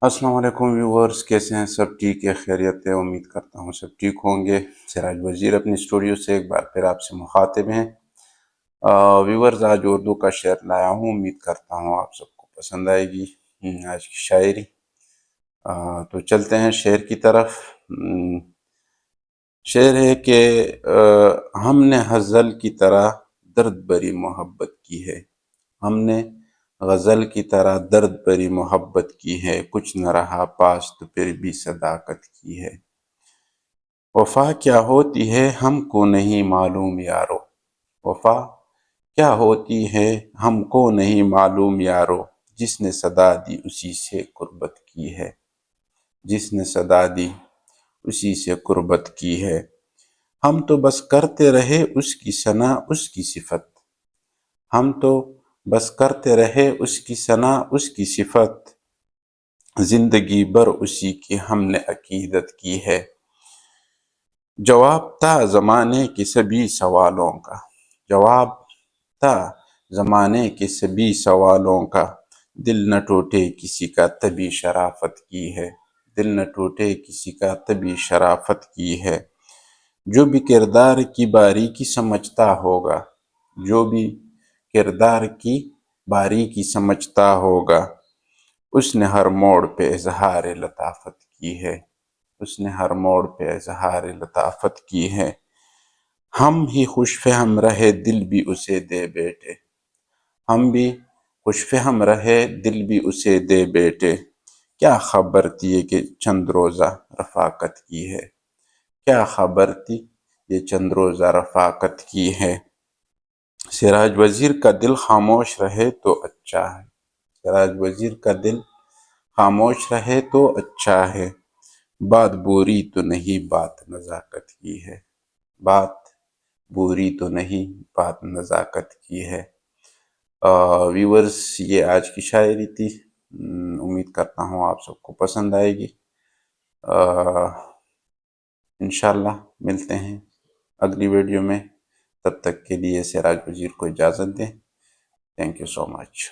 السلام علیکم ویورز، کیسے ہیں؟ سب ٹھیک ہے، خیریت ہے؟ امید کرتا ہوں سب ٹھیک ہوں گے۔ سراج وزیر اپنی اسٹوڈیو سے ایک بار پھر آپ سے مخاطب ہیں۔ ویورز، آج اردو کا شعر لایا ہوں، امید کرتا ہوں آپ سب کو پسند آئے گی آج کی شاعری۔ تو چلتے ہیں شعر کی طرف۔ شعر ہے کہ ہم نے غزل کی طرح درد بری محبت کی ہے، ہم نے غزل کی طرح درد بری محبت کی ہے، کچھ نہ رہا پاس تو پھر بھی صداقت کی ہے۔ وفا کیا ہوتی ہے ہم کو نہیں معلوم یارو، وفا کیا ہوتی ہے ہم کو نہیں معلوم یارو، جس نے صدا دی اسی سے قربت کی ہے، جس نے صدا دی اسی سے قربت کی ہے۔ ہم تو بس کرتے رہے اس کی ثنا اس کی صفت، ہم تو بس کرتے رہے اس کی ثنا اس کی صفت، زندگی بھر اسی کی ہم نے عقیدت کی ہے۔ جواب تھا زمانے کے سبھی سوالوں کا، جواب تھا زمانے کے سبھی سوالوں کا، دل نہ ٹوٹے کسی کا تبھی شرافت کی ہے، دل نہ ٹوٹے کسی کا تبھی شرافت کی ہے۔ جو بھی کردار کی باریکی سمجھتا ہوگا، جو بھی کردار کی باریکی سمجھتا ہوگا، اس نے ہر موڑ پہ اظہار لطافت کی ہے، اس نے ہر موڑ پہ اظہار لطافت کی ہے۔ ہم ہی خوش فہم رہے دل بھی اسے دے بیٹھے، ہم بھی خوش فہم رہے دل بھی اسے دے بیٹھے، کیا خبر تھی یہ کہ چند روزہ رفاقت کی ہے، کیا خبر تھی یہ چند روزہ رفاقت کی ہے۔ سراج وزیر کا دل خاموش رہے تو اچھا ہے، سراج وزیر کا دل خاموش رہے تو اچھا ہے، بات بوری تو نہیں بات نزاکت کی ہے، بات بوری تو نہیں بات نزاکت کی ہے۔ ویورز، یہ آج کی شاعری تھی، امید کرتا ہوں آپ سب کو پسند آئے گی۔ انشاءاللہ ملتے ہیں اگلی ویڈیو میں، تب تک کے لیے سراج وزیر کو اجازت دیں۔ Thank you so much.